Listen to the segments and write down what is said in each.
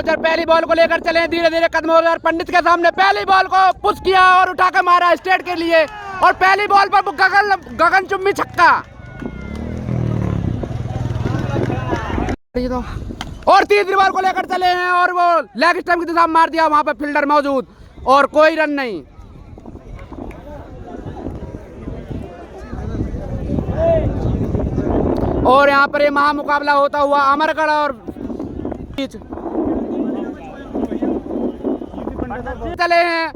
पहली बॉल को लेकर चले धीरे धीरे कदम और पंडित के सामने पहली बॉल को पुश किया और उठा के मारा स्टेट के लिए और पहली बॉल पर गगन चुम्बी छक्का और तीसरी बॉल को लेकर चले हैं और वो लेग स्टंप की दिशा में मार दिया। वहां पर फील्डर मौजूद और कोई रन नहीं। और यहाँ पर ये महामुकाबला होता हुआ अमरगढ़ और चले हैं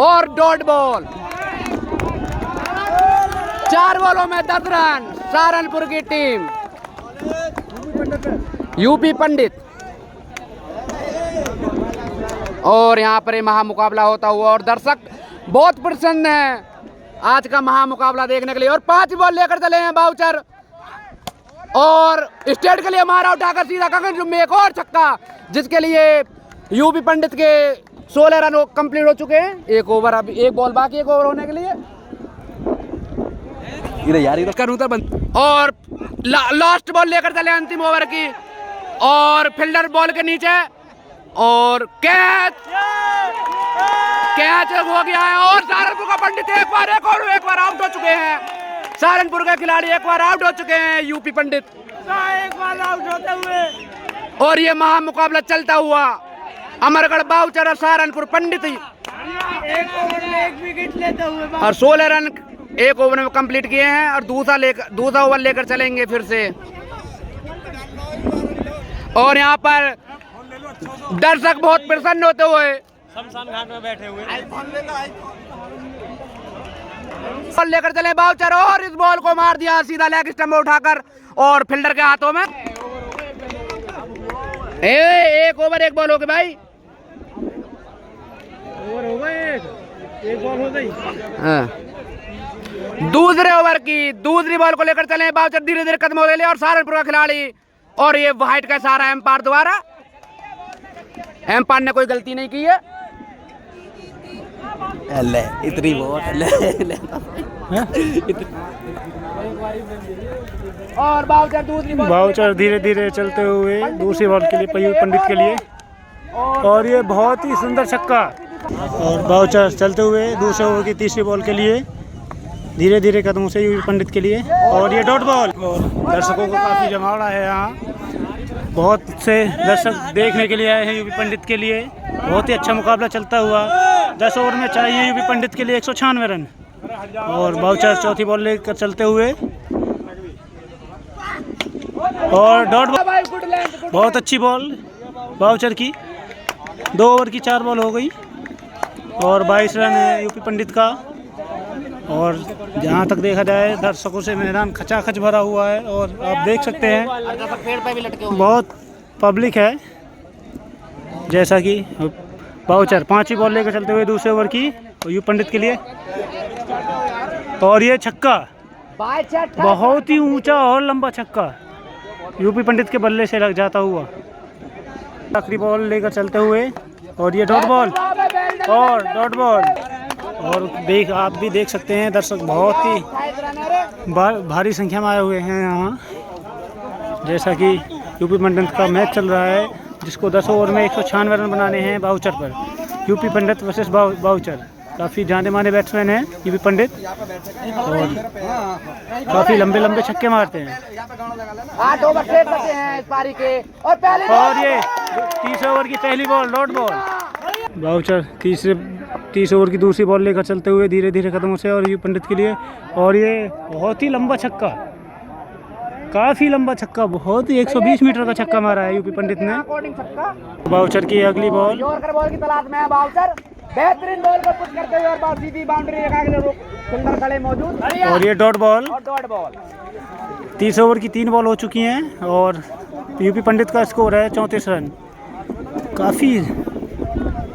और डॉट बॉल 4 बॉलों में 10 रन सहारनपुर की टीम यूपी पंडित। और यहाँ पर ये महामुकाबला होता हुआ और दर्शक बहुत प्रसन्न हैं आज का महामुकाबला देखने के लिए। और 5 बॉल लेकर चले हैं बाउचर और स्टेट के लिए मारा उठाकर सीधा गगन चुम्बी एक और छक्का जिसके लिए यूपी पंडित के 16 रन कंप्लीट हो चुके हैं। एक ओवर अभी एक बॉल बाकी एक ओवर होने के लिए और लास्ट बॉल लेकर चले अंतिम ओवर की और फील्डर बॉल के नीचे और कैच हो गया है और सहारनपुर का पंडित एक बार आउट हो चुके हैं। सहारनपुर के खिलाड़ी एक बार आउट हो चुके हैं यूपी पंडित एक बार आउट होते हुए। और ये महामुकाबला चलता हुआ अमरगढ़ बाउचर और सहारनपुर पंडित एक ओवर में 1 विकेट लेते हुए और 16 रन एक ओवर में कंप्लीट किए हैं और दूसरा ओवर लेकर चलेंगे फिर से। और यहाँ पर दर्शक बहुत प्रसन्न होते हुए शमशान घाट में बैठे हुए बॉल लेकर चले बाउचर और इस बॉल को मार दिया सीधा लेग स्टंप में उठाकर और फील्डर के हाथों में। एक ओवर एक बॉल हो गई भाई एक बॉल हो गई। दूसरे ओवर की दूसरी बॉल को लेकर चले बाउचर धीरे धीरे कदम ले और सहारनपुर का खिलाड़ी और ये वाइट का सारा एम्पायर द्वारा एम्पायर ने कोई गलती नहीं की है। इतनी और बाउचर धीरे धीरे चलते हुए दूसरी बॉल के लिए पय्यू पंडित के लिए और ये बहुत ही सुंदर छक्का और बाउचर चलते हुए दूसरे ओवर की तीसरी बॉल के लिए धीरे धीरे कदमों से यूपी पंडित के लिए और ये डॉट बॉल। और दर्शकों को काफ़ी जमावड़ा है यहाँ, बहुत से दर्शक देखने के लिए आए हैं यूपी पंडित के लिए। बहुत ही अच्छा मुकाबला चलता हुआ 10 ओवर में चाहिए यूपी पंडित के लिए 196 रन और बाउचर चौथी बॉल लेकर चलते हुए और डॉट बॉल बहुत अच्छी बॉल बाउचर की 2 ओवर की 4 बॉल हो गई और 22 रन है यूपी पंडित का। और जहाँ तक देखा जाए दर्शकों से मैदान खचाखच भरा हुआ है और आप देख सकते हैं बहुत पब्लिक है। जैसा कि बाउचर 5 बॉल लेकर चलते हुए दूसरे ओवर की यूपी पंडित के लिए और ये छक्का बहुत ही ऊंचा और लंबा छक्का यूपी पंडित के बल्ले से लग जाता हुआ आखिरी बॉल लेकर चलते हुए और ये डॉट बॉल और डॉट बॉल। और आप भी देख सकते हैं दर्शक बहुत ही भारी संख्या में आए हुए हैं यहाँ। जैसा कि यूपी पंडित का मैच चल रहा है जिसको 10 ओवर में 196 रन बनाने हैं बाउचर पर। यूपी पंडित वर्सेस बाउचर काफ़ी जाने माने बैट्समैन हैं यूपी पंडित और काफ़ी लंबे लंबे छक्के मारते हैं। 8 ओवर शेष बचे हैं इस पारी के और ये 30 ओवर की पहली ball dot ball. Boucher 30 over की दूसरी बॉल लेकर चलते हुए धीरे धीरे कदमों से और यूपी पंडित के लिए और ये बहुत ही लंबा छक्का काफ़ी लंबा छक्का बहुत ही 120 मीटर का छक्का मारा है यूपी पंडित ने। बाउचर की अगली बॉल की तलाश में है बाउचर बेहतरीन बॉल को पुश करते हुए और सीधी बाउंड्री फील्डर खड़े मौजूद और ये डॉट बॉल 30 ओवर की 3 बॉल हो चुकी हैं और यूपी पंडित का स्कोर है 34 रन। काफ़ी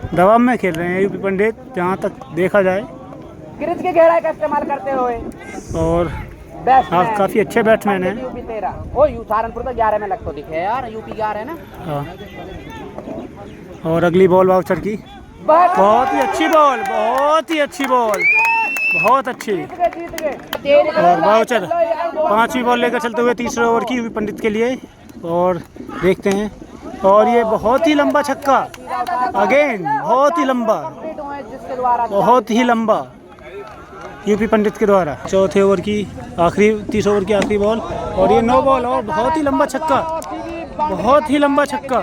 दबाव में खेल रहे हैं यूपी पंडित जहाँ तक देखा जाए क्रीज की गहराई का इस्तेमाल करते हुए और आप काफ़ी अच्छे बैट्समैन हैं। सहारनपुर तो 11 में लगता दिखे यार यूपी 11 है ना। हाँ और अगली बॉल बाउचर की बहुत ही अच्छी बॉल बहुत ही अच्छी बॉल बहुत अच्छी और बाउचर 5वीं बॉल लेकर चलते हुए तीसरे ओवर की यूपी पंडित के लिए और देखते हैं और ये बहुत ही लंबा छक्का, अगेन बहुत ही लंबा, बहुत ही लंबा, यूपी पंडित के द्वारा। चौथे ओवर की आखिरी, 30 ओवर की आखिरी बॉल, और ये 9 बॉल और बहुत ही लंबा छक्का, बहुत ही लंबा छक्का,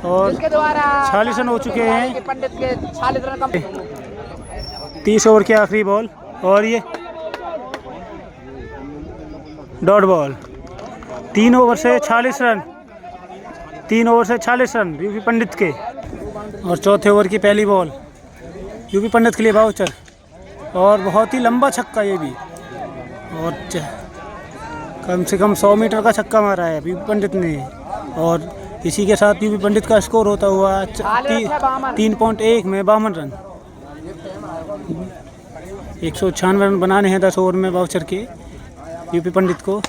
और 46 रन हो चुके हैं। 30 ओवर की आखिरी बॉल, और ये डॉट बॉल। 3 ओवर से 40 रन, 3 ओवर से 40 रन यूपी पंडित के। और चौथे ओवर की पहली बॉल यूपी पंडित के लिए बाउचर, और बहुत ही लंबा छक्का ये भी, और कम से कम 100 मीटर का छक्का मारा है यूपी पंडित ने। और इसी के साथ यूपी पंडित का स्कोर होता हुआ 3.1 में 52 रन। 196 रन बनाने हैं 10 ओवर में बाउचर के यूपी पंडित को।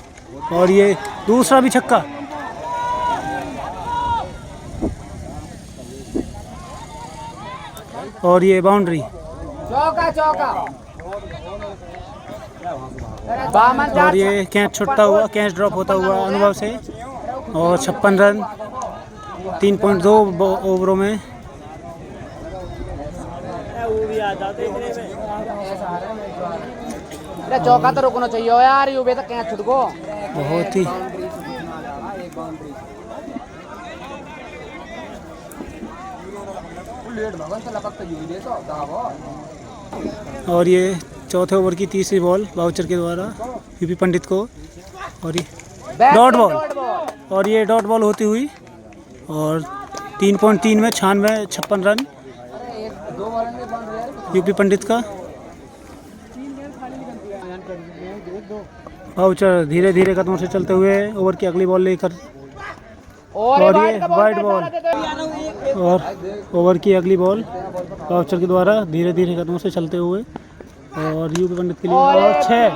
और ये दूसरा भी छक्का, और ये बाउंड्री, और ये कैच छुटता हुआ, कैच ड्रॉप होता हुआ अनुभव से, और 56 रन 3.2 ओवरों में। चौका तो रुकना चाहिए यार, यूं तक कैच छुट गो। बहुत ही और ये चौथे ओवर की तीसरी बॉल बाउचर के द्वारा यूपी पंडित को, और ये डॉट बॉल, और ये डॉट बॉल होती हुई, और 3.3 में 56 रन यूपी पंडित का। बाउचर धीरे धीरे कदमों से चलते हुए ओवर की अगली बॉल लेकर, और ये वाइड बॉल, और ओवर की अगली बॉल बाउचर के द्वारा धीरे धीरे कदमों से चलते हुए, और यूपी पंडित के लिए और 6,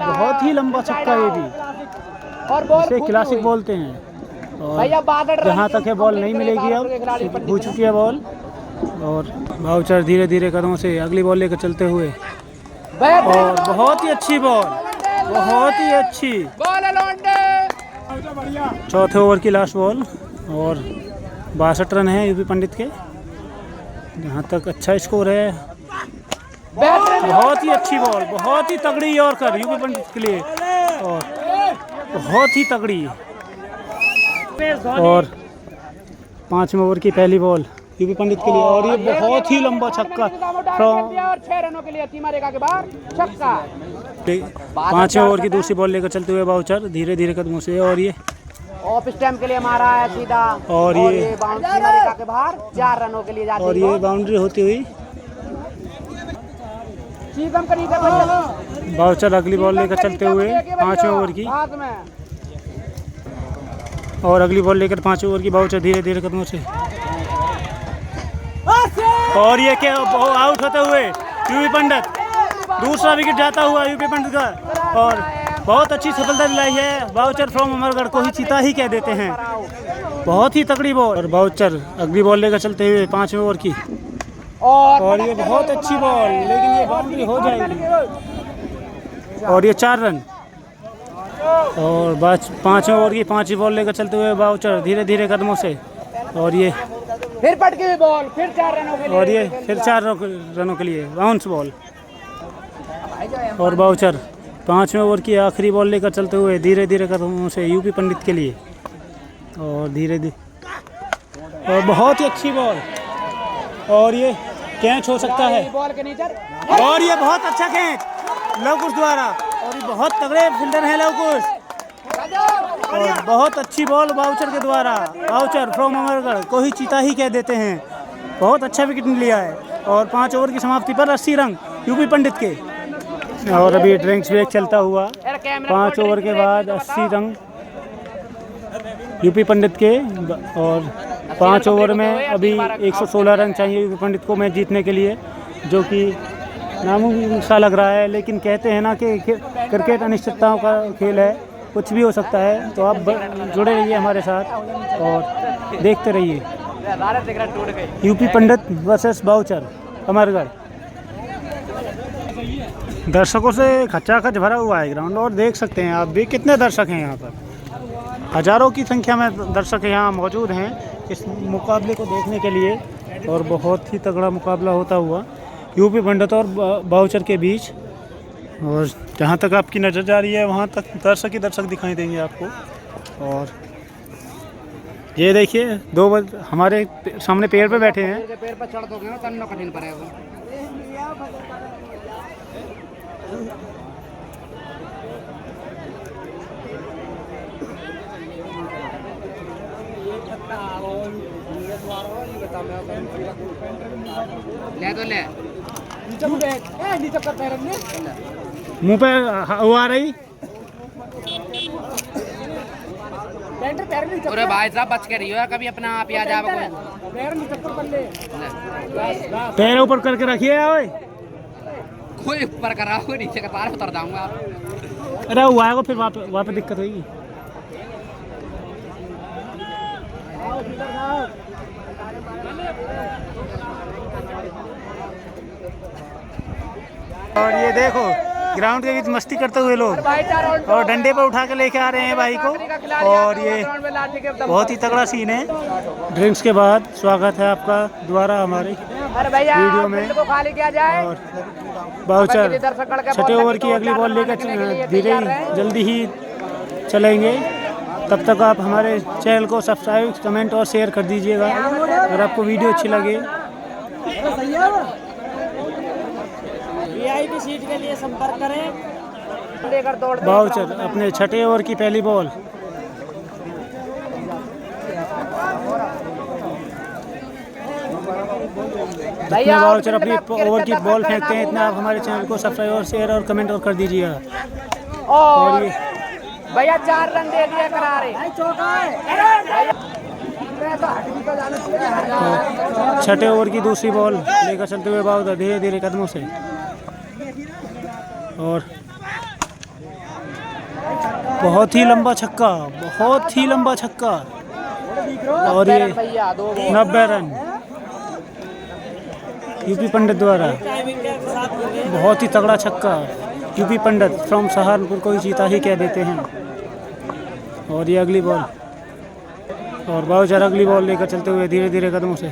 बहुत ही लंबा छक्का ये भी, इसे क्लासिक बोलते हैं। और जहाँ तक है बॉल नहीं मिलेगी, अब हो चुकी है बॉल, और बाउचर धीरे धीरे कदमों से अगली बॉल लेकर चलते हुए, और बहुत ही अच्छी बॉल, बहुत ही अच्छी। चौथे ओवर की लास्ट बॉल, और 62 रन है यूपी पंडित के, जहाँ तक अच्छा स्कोर है। बहुत ही अच्छी बॉल, बहुत ही तगड़ी यॉर्कर यूपी पंडित के लिए, और बहुत ही तगड़ी। और 5वें ओवर की पहली बॉल यूपी पंडित के लिए, और ये बहुत ही लंबा छक्का फ्रॉम 6 रनों के लिए सीमा रेखा के बाहर छक्का। 5वें ओवर की दूसरी बॉल लेकर चलते हुए बाउचर धीरे धीरे कदमों से, और ये ऑफ स्टैम्प के लिए मारा है सीधा, और ये सीमा रेखा के बाहर 4 रनों के लिए जाती है, और ये बाउंड्री होती हुई। बाउचर अगली बॉल लेकर चलते हुए 5वें ओवर की, और अगली बॉल लेकर 5वें ओवर की बाउचर धीरे धीरे कदमों से, और ये क्या आउट होते हुए यूपी पंडित, दूसरा विकेट जाता हुआ यूपी पंडित का, और बहुत अच्छी सफलता दिलाई है। बाउचर फ्रॉम अमरगढ़ को ही चीता ही कह देते हैं, बहुत ही तगड़ी बॉल। और बाउचर अगली बॉल लेकर चलते हुए 5वें ओवर की, और ये बहुत अच्छी बॉल, लेकिन ये बाउंड्री हो जाएगी, और ये 4 रन। और 5वें ओवर की 5वीं बॉल लेकर चलते हुए बाउचर धीरे धीरे कदमों से, और ये फिर पटकी हुई बॉल, फिर 4 रनों के लिए, और ये फिर 4 रनों के लिए बाउंस बॉल। और बाउचर 5वें ओवर की आखिरी बॉल लेकर चलते हुए धीरे धीरे कदमों से यूपी पंडित के लिए, और धीरे धीरे, और बहुत ही अच्छी बॉल, और ये कैच हो सकता है, बॉल के नीचे, और ये बहुत अच्छा कैच लवकुश द्वारा, और ये बहुत तगड़े फील्डर हैं लवकुश, और बहुत अच्छी बॉल बाउचर के द्वारा। बाउचर फ्रॉम अमरगढ़ को ही चीता ही कह देते हैं, बहुत अच्छा विकेट लिया है। और 5 ओवर की समाप्ति पर 80 रन यूपी पंडित के, और अभी ड्रिंक्स ब्रेक चलता हुआ 5 ओवर के बाद 80 रन यूपी पंडित के, और 5 ओवर में अभी 116 रन चाहिए यूपी पंडित को मैच जीतने के लिए, जो कि नामुमकिन सा लग रहा है। लेकिन कहते हैं ना कि क्रिकेट अनिश्चितताओं का खेल है, कुछ भी हो सकता है। तो आप जुड़े रहिए हमारे साथ और देखते रहिए यूपी पंडित वर्सेस बाउचर अमरगढ़। दर्शकों से खचाखच भरा हुआ है ग्राउंड, और देख सकते हैं आप भी कितने दर्शक हैं यहाँ पर। हज़ारों की संख्या में दर्शक यहाँ मौजूद हैं इस मुकाबले को देखने के लिए। और बहुत ही तगड़ा मुकाबला होता हुआ यूपी पंडित और बाउचर के बीच। और जहाँ तक आपकी नज़र जा रही है वहाँ तक दर्शक ही दर्शक दिखाई देंगे आपको। और ये देखिए हमारे सामने पेड़ पे बैठे हैं। पेड़ पर चढ़ दोगे ना तन्नो कठिन पड़ेगा। ले तो ले नीचे कर पैर मुँह पे वो आ रही। अरे भाई साहब बच के रहियो कभी अपना आप ही आ जाए। पैर ऊपर करके रखिए ओए। कोई ऊपर करा कोई नीचे का तार उतर जाऊंगा। अरे वो आएगा फिर वहाँ पे दिक्कत होगी। और ये देखो ग्राउंड के बीच मस्ती करते हुए लोग और डंडे पर उठा के लेके आ रहे हैं भाई को। और ये बहुत ही तगड़ा सीन है। ड्रिंक्स के बाद स्वागत है आपका दोबारा हमारे वीडियो में। और बाउचर छठे ओवर की अगली बॉल लेकर जल्दी ही चलेंगे। तब तक आप हमारे चैनल को सब्सक्राइब कमेंट और शेयर कर दीजिएगा अगर आपको वीडियो अच्छी लगे। वीआईपी सीट के लिए संपर्क करें। बाउचर अपने छठे ओवर की पहली बॉल। जितने बाउचर अपनी ओवर की बॉल फेंकते हैं इतना आप हमारे चैनल को सब्सक्राइब और शेयर और कमेंट और कर दीजिएगा। और ये भैया 4 रन दे दिया करारे। छठे ओवर की दूसरी बॉल लेकर चलते हुए बाउचर धीरे धीरे कदमों से। और बहुत ही लंबा छक्का, बहुत ही लंबा छक्का। और ये 90 रन यूपी पंडित द्वारा। बहुत ही तगड़ा छक्का। यूपी पंडित फ्रॉम सहारनपुर को ही जीता ही कह देते हैं। और ये अगली बॉल और बाउचर अगली बॉल लेकर चलते हुए धीरे धीरे कदमों से।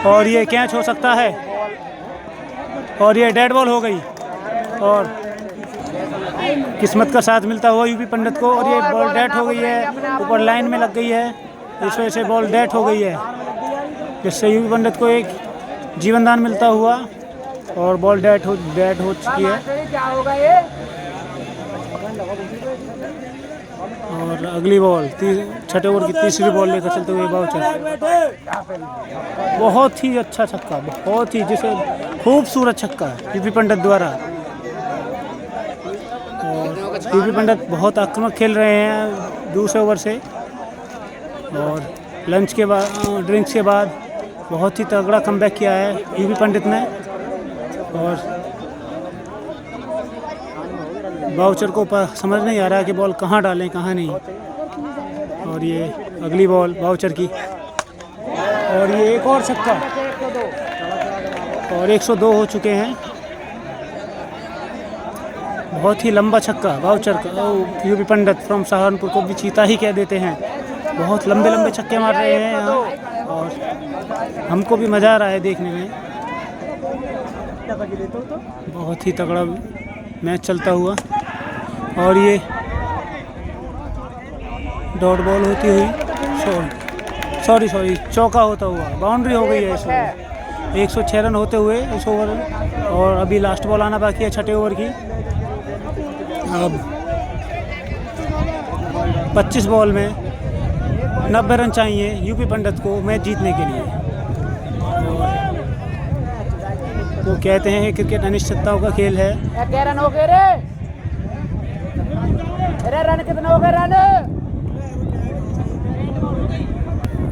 और ये कैच हो सकता है और ये डेड बॉल हो गई। और किस्मत का साथ मिलता हुआ यूपी पंडित को। और ये बॉल डेट हो गई है, ऊपर लाइन में लग गई है, इस वजह से बॉल डेट हो गई है, जिससे यूपी पंडित को एक जीवन दान मिलता हुआ। और बॉल डेट हो चुकी है। और अगली बॉल छठे ओवर की तीसरी बॉल लेकर चलते हुए बाउचर। बहुत ही अच्छा छक्का, बहुत ही जिसे खूबसूरत छक्का यूपी पंडित द्वारा। और यूपी पंडित बहुत आक्रामक खेल रहे हैं दूसरे ओवर से। और लंच के बाद ड्रिंक्स के बाद बहुत ही तगड़ा कमबैक किया है यूपी पंडित ने। और बाउचर को समझ नहीं आ रहा है कि बॉल कहाँ डालें कहाँ नहीं। और ये अगली बॉल बाउचर की। और ये एक और छक्का और 102 हो चुके हैं। बहुत ही लंबा छक्का बाउचर का। यूपी पंडित फ्रॉम सहारनपुर को भी चीता ही कह देते हैं। बहुत लंबे लंबे छक्के मार रहे हैं यहाँ और हमको भी मज़ा आ रहा है देखने में। बहुत ही तगड़ा मैच चलता हुआ। और ये डॉट बॉल होती हुई सॉरी चौका होता हुआ बाउंड्री हो गई है इस ओवर। 106 रन होते हुए इस ओवर में। और अभी लास्ट बॉल आना बाकी है छठे ओवर की। अब 25 बॉल में 90 रन चाहिए यूपी पंडित को मैच जीतने के लिए। और वो कहते हैं क्रिकेट अनिश्चितताओं का खेल है। क्या रन हो गए रे? अरे रन कितने हो गए रन?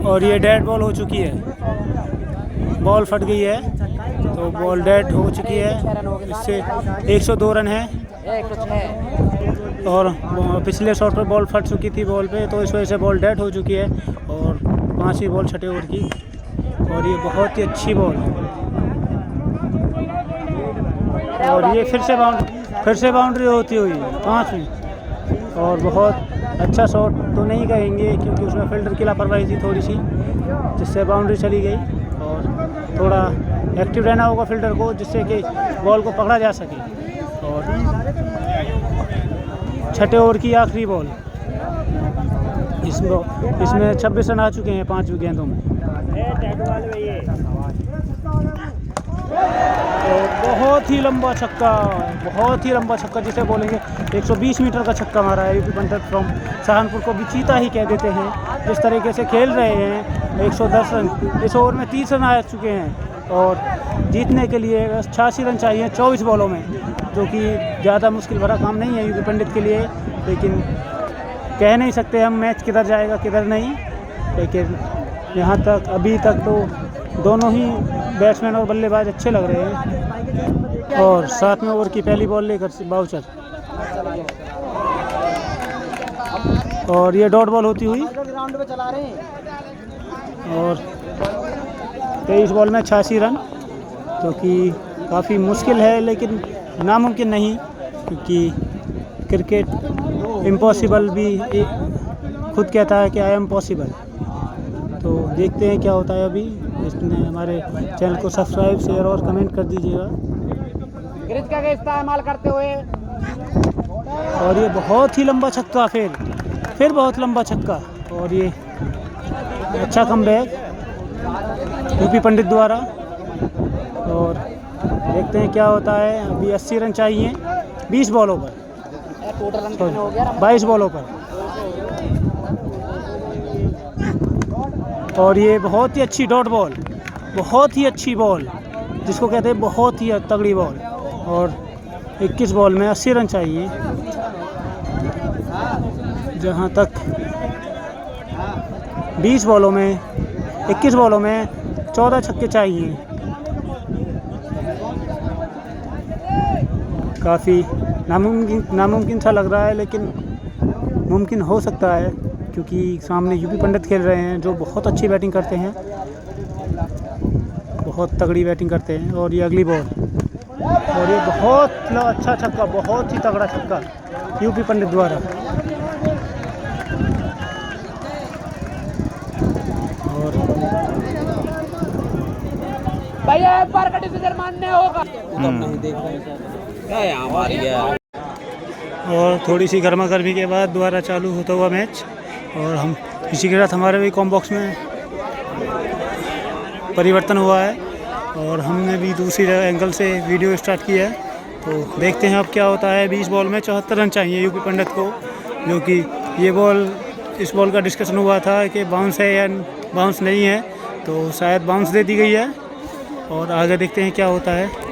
और ये डेड बॉल हो चुकी है, बॉल फट गई है तो बॉल डेड हो चुकी है। इससे 102 रन है। और पिछले शॉट पर बॉल फट चुकी थी बॉल पे, तो इस वजह से बॉल डेड हो चुकी है। और 5वीं बॉल छठे ओवर की। और ये बहुत ही अच्छी बॉल। और ये फिर से बाउंड्री होती हुई 5वीं। और बहुत अच्छा शॉट तो नहीं कहेंगे क्योंकि उसमें फील्डर की लापरवाही थी थोड़ी सी, जिससे बाउंड्री चली गई। और थोड़ा एक्टिव रहना होगा फील्डर को जिससे कि बॉल को पकड़ा जा सके। और छठे ओवर की आखिरी बॉल, इसमें 26 रन आ चुके हैं 5 गेंदों में। और बहुत ही लंबा छक्का, बहुत ही लंबा छक्का जिसे बोलेंगे 120 मीटर का छक्का मारा है यूपी पंडित फ्रॉम सहारनपुर को भी चीता ही कह देते हैं। जिस तरीके से खेल रहे हैं 110 रन, इस ओवर में 30 रन आ चुके हैं और जीतने के लिए 86 रन चाहिए 24 बॉलों में, जो कि ज़्यादा मुश्किल भरा काम नहीं है यूपी पंडित के लिए। लेकिन कह नहीं सकते हम मैच किधर जाएगा किधर नहीं, लेकिन यहाँ तक अभी तक तो दोनों ही बैट्समैन और बल्लेबाज अच्छे लग रहे हैं। और 7वें ओवर की पहली बॉल लेकर बाउचर, और ये डॉट बॉल होती हुई और 23 बॉल में 86 रन, जो कि काफ़ी मुश्किल है लेकिन नामुमकिन नहीं, क्योंकि क्रिकेट इम्पॉसिबल भी खुद कहता है कि आई एम पॉसिबल। तो देखते हैं क्या होता है अभी। इसने हमारे चैनल को सब्सक्राइब, शेयर और कमेंट कर दीजिएगा। ग्रिज का इस्तेमाल करते हुए, और ये बहुत ही लंबा छक्का, फिर बहुत लंबा छक्का, और ये अच्छा कमबैक यूपी पंडित द्वारा। और देखते हैं क्या होता है। अभी 80 रन चाहिए 20 बॉलों पर, टोटल रन कितने हो गया? 22 बॉलों पर। और ये बहुत ही अच्छी डॉट बॉल, बहुत ही अच्छी बॉल जिसको कहते हैं बहुत ही तगड़ी बॉल। और 21 बॉल में 80 रन चाहिए, जहां तक 20 बॉलों में 21 बॉलों में 14 छक्के चाहिए। काफ़ी नामुमकिन सा लग रहा है, लेकिन मुमकिन हो सकता है क्योंकि सामने यूपी पंडित खेल रहे हैं जो बहुत अच्छी बैटिंग करते हैं, बहुत तगड़ी बैटिंग करते हैं। और ये अगली बॉल, और ये बहुत अच्छा छक्का, बहुत ही तगड़ा छक्का यूपी पंडित द्वारा। और भैया एक बार का डिसीजन मानने होगा। और थोड़ी सी गर्मा गर्मी के बाद दोबारा चालू होता हुआ मैच, और हम इसी के साथ हमारे भी कॉम बॉक्स में परिवर्तन हुआ है और हमने भी दूसरी एंगल से वीडियो स्टार्ट किया है। तो देखते हैं अब क्या होता है। 20 बॉल में 74 रन चाहिए यूपी पंडित को, जो कि ये बॉल, इस बॉल का डिस्कशन हुआ था कि बाउंस है या बाउंस नहीं है, तो शायद बाउंस दे दी गई है। और आगे देखते हैं क्या होता है।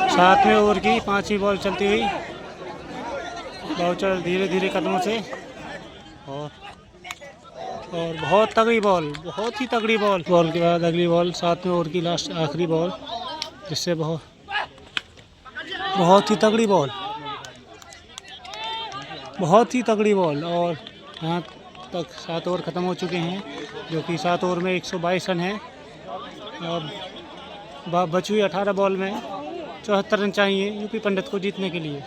सातवें ओवर की 5वीं बॉल चलती हुई, बाउचर धीरे धीरे कदमों से, और बहुत तगड़ी बॉल, बहुत ही तगड़ी बॉल के बाद अगली बॉल 7वें ओवर की लास्ट आखिरी बॉल, जिससे बहुत ही तगड़ी बॉल, बहुत ही तगड़ी बॉल। और यहाँ तक 7 ओवर ख़त्म हो चुके हैं, जो कि 7 ओवर में 122 रन है। और बची हुई 18 बॉल में 74 रन चाहिए यूपी पंडित को जीतने के लिए।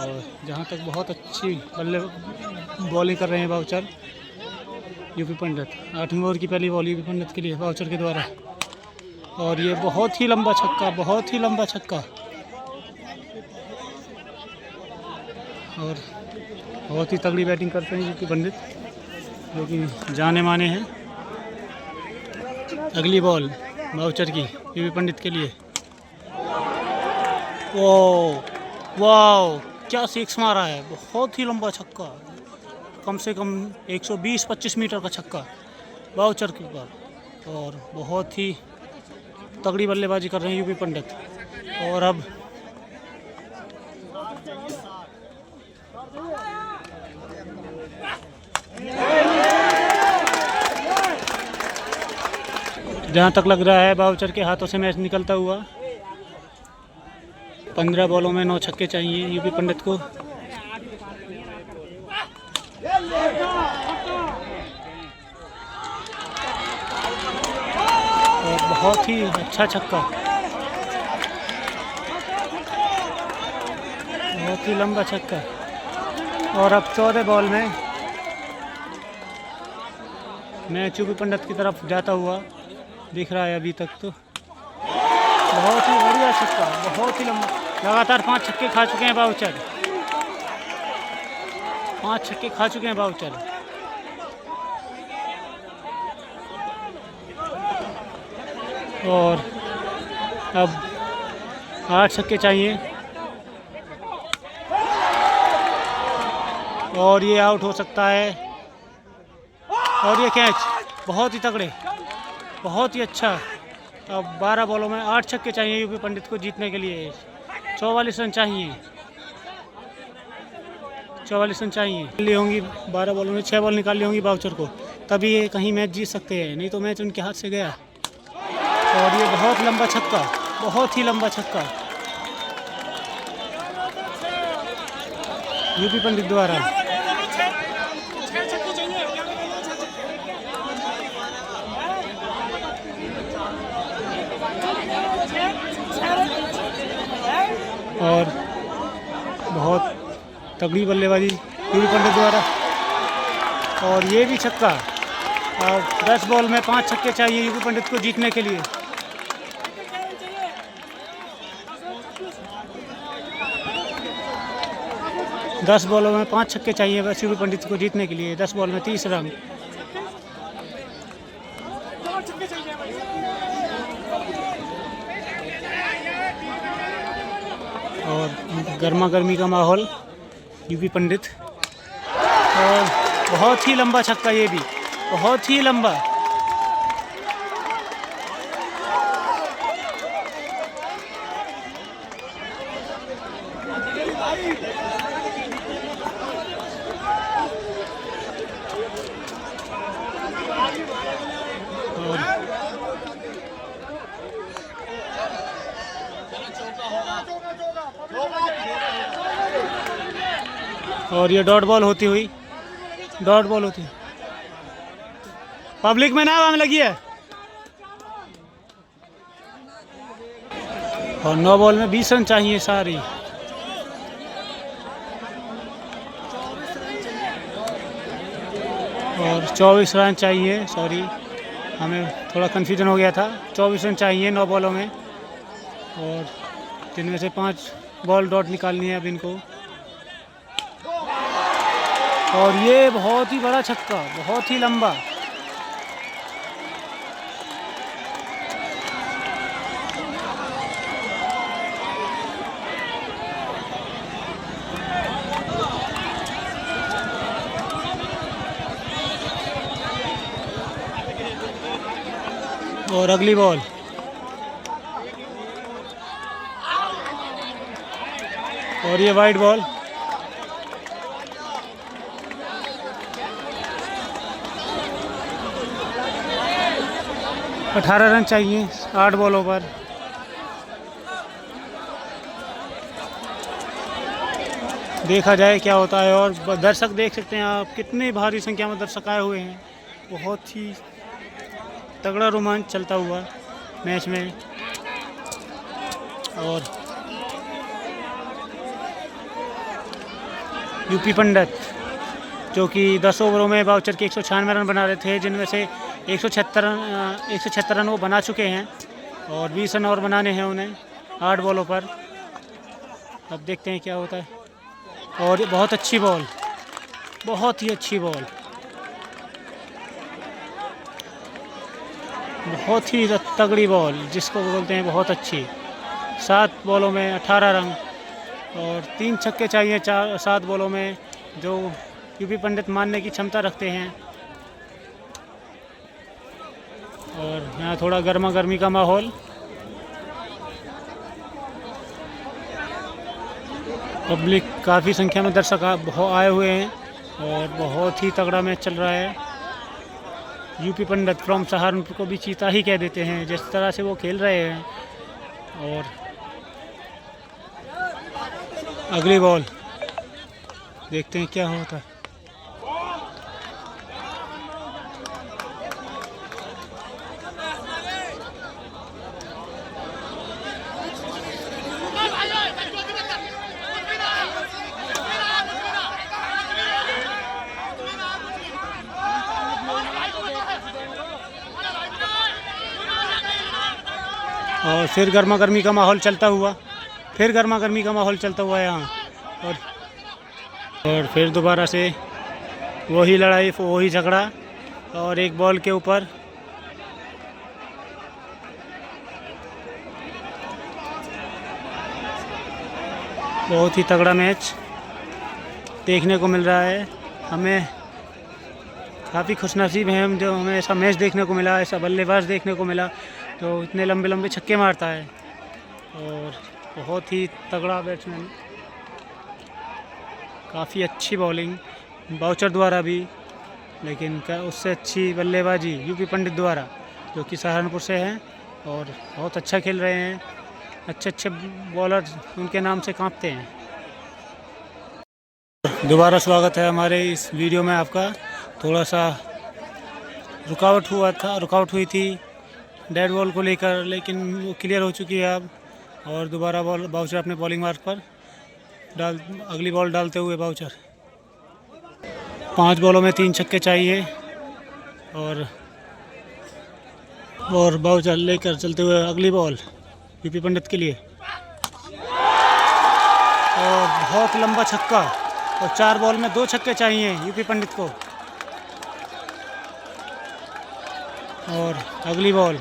और जहाँ तक बहुत अच्छी बॉलिंग कर रहे हैं बाउचर यूपी पंडित। 8वें ओवर की पहली बॉल यूपी पंडित के लिए बाउचर के द्वारा, और ये बहुत ही लंबा छक्का, बहुत ही लंबा छक्का, और बहुत ही तगड़ी बैटिंग करते हैं यूपी पंडित, जो कि जाने माने हैं। अगली बॉल बाउचर की यूपी पंडित के लिए। वाह, क्या सिक्स मारा है, बहुत ही लंबा छक्का, कम से कम 120-25 मीटर का छक्का बाउचर के ऊपर। और बहुत ही तगड़ी बल्लेबाजी कर रहे हैं यूपी पंडित। और अब जहाँ तक लग रहा है बाउचर के हाथों से मैच निकलता हुआ। 15 बॉलों में 9 छक्के चाहिए यूपी पंडित को। और बहुत ही अच्छा छक्का, बहुत ही लंबा छक्का। और अब 14 बॉल में मैच यूपी पंडित की तरफ जाता हुआ दिख रहा है अभी तक तो। बहुत ही बढ़िया छक्का, बहुत ही लंबा। लगातार 5 छक्के खा चुके हैं बाउचर, 5 छक्के खा चुके हैं बाउचर। और अब 8 छक्के चाहिए और ये आउट हो सकता है। और ये कैच बहुत ही तगड़े, बहुत ही अच्छा। अब 12 बॉलों में 8 छक्के चाहिए यूपी पंडित को जीतने के लिए। 44 रन चाहिए, 44 रन चाहिए ली होंगी। 12 बॉलों में 6 बॉल निकाल ली होंगी बाउचर को, तभी ये कहीं मैच जीत सकते हैं, नहीं तो मैच उनके हाथ से गया। और ये बहुत लंबा छक्का, बहुत ही लंबा छक्का यूपी पंडित द्वारा। और बहुत तगड़ी बल्लेबाजी यूपी पंडित द्वारा। और ये भी छक्का। और 10 बॉल में 5 छक्के चाहिए यूपी पंडित को जीतने के लिए। दस बॉलों में 5 छक्के चाहिए बस यूपी पंडित को जीतने के लिए। 10 बॉल में 30 रन। और गर्मा गर्मी का माहौल यूपी पंडित। और बहुत ही लंबा छक्का, ये भी बहुत ही लंबा। और ये डॉट बॉल होती हुई, डॉट बॉल होती है। पब्लिक में ना आवाम लगी है। और 9 बॉल में 20 रन चाहिए सारी। और 24 रन चाहिए, सॉरी हमें थोड़ा कन्फ्यूजन हो गया था। 24 रन चाहिए 9 बॉलों में, और जिनमें से 5 बॉल डॉट निकालनी है अब इनको। और ये बहुत ही बड़ा छक्का, बहुत ही लंबा। और अगली बॉल, और ये वाइड बॉल। और 18 रन चाहिए 8 बॉलों पर। देखा जाए क्या होता है। और दर्शक देख सकते हैं आप, कितनी भारी संख्या में दर्शक आए हुए हैं। बहुत ही तगड़ा रोमांच चलता हुआ मैच में। और यूपी पंडित जो कि 10 ओवरों में बाउचर के 196 रन बना रहे थे, जिनमें से 176 रन वो बना चुके हैं। और 20 रन और बनाने हैं उन्हें 8 बॉलों पर। अब देखते हैं क्या होता है। और बहुत अच्छी बॉल, बहुत ही अच्छी बॉल, बहुत ही तगड़ी बॉल जिसको बोलते हैं बहुत अच्छी। 7 बॉलों में 18 रन और 3 छक्के चाहिए 7 बॉलों में, जो यूपी पंडित मानने की क्षमता रखते हैं। और यहाँ थोड़ा गर्मा गर्मी का माहौल। पब्लिक काफ़ी संख्या में दर्शक आए हुए हैं और बहुत ही तगड़ा मैच चल रहा है। यूपी पंडित फ्रॉम सहारनपुर को भी चीता ही कह देते हैं, जिस तरह से वो खेल रहे हैं। और अगली बॉल देखते हैं क्या होता है। और फिर गर्मा गर्मी का माहौल चलता हुआ, यहाँ। और फिर दोबारा से वही लड़ाई, वही झगड़ा, और एक बॉल के ऊपर बहुत ही तगड़ा मैच देखने को मिल रहा है। हमें काफ़ी खुशनसीब हैं हम, जो हमें ऐसा मैच देखने को मिला, ऐसा बल्लेबाज देखने को मिला तो इतने लंबे लंबे छक्के मारता है। और बहुत ही तगड़ा बैट्समैन, काफ़ी अच्छी बॉलिंग बाउचर द्वारा भी, लेकिन उससे अच्छी बल्लेबाजी यूपी पंडित द्वारा, जो कि सहारनपुर से हैं और बहुत अच्छा खेल रहे हैं। अच्छे अच्छे बॉलर उनके नाम से कांपते हैं। दोबारा स्वागत है हमारे इस वीडियो में आपका। थोड़ा सा रुकावट हुई थी डेड बॉल को लेकर, लेकिन वो क्लियर हो चुकी है अब। और दोबारा बॉल बाउचर अपने बॉलिंग मार्क पर अगली बॉल डालते हुए बाउचर 5 बॉलों में 3 छक्के चाहिए। और बाउचर लेकर चलते हुए अगली बॉल यूपी पंडित के लिए, और बहुत लंबा छक्का, और 4 बॉल में 2 छक्के चाहिए यूपी पंडित को। और अगली बॉल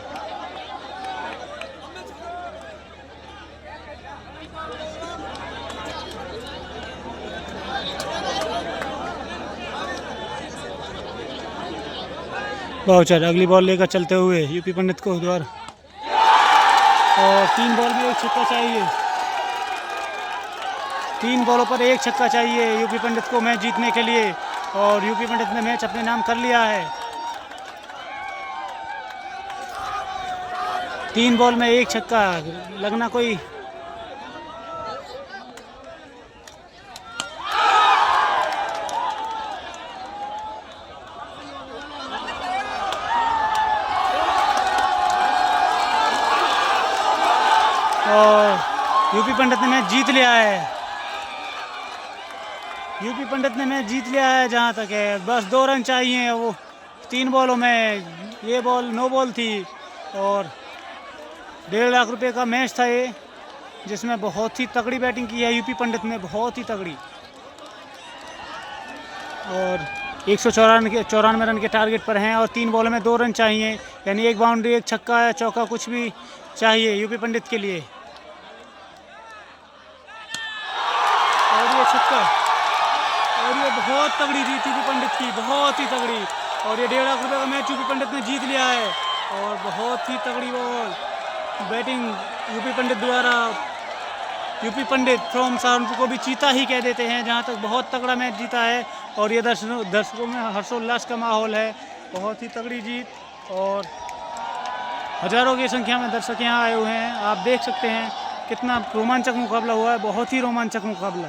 बाउचर अगली बॉल लेकर चलते हुए यूपी पंडित को द्वारा, और 3 बॉल में 1 छक्का चाहिए। 3 बॉलों पर 1 छक्का चाहिए यूपी पंडित को मैच जीतने के लिए, और यूपी पंडित ने मैच अपने नाम कर लिया है। 3 बॉल में 1 छक्का लगना कोई और यूपी पंडित ने मैच जीत लिया है। जहाँ तक है बस 2 रन चाहिए। वो 3 बॉलों में ये बॉल नो बॉल थी, और 1.5 लाख रुपए का मैच था ये, जिसमें बहुत ही तगड़ी बैटिंग की है यूपी पंडित ने, बहुत ही तगड़ी। और 194 रन के टारगेट पर हैं, और 3 बॉलों में 2 रन चाहिए, यानी 1 बाउंड्री 1 छक्का या चौका कुछ भी चाहिए यूपी पंडित के लिए। और ये छक्का, और ये बहुत तगड़ी जीत यूपी पंडित की, बहुत ही तगड़ी। और ये 1.5 लाख रुपए का मैच यूपी पंडित ने जीत लिया है, और बहुत ही तगड़ी बॉल बैटिंग यूपी पंडित द्वारा। यूपी पंडित फ्रॉम सहारनपुर को भी चीता ही कह देते हैं, जहां तक बहुत तगड़ा मैच जीता है। और ये दर्शकों में हर्षोल्लास का माहौल है, बहुत ही तगड़ी जीत, और हज़ारों की संख्या में दर्शक यहाँ आए हुए हैं। आप देख सकते हैं कितना रोमांचक मुकाबला हुआ है, बहुत ही रोमांचक मुकाबला।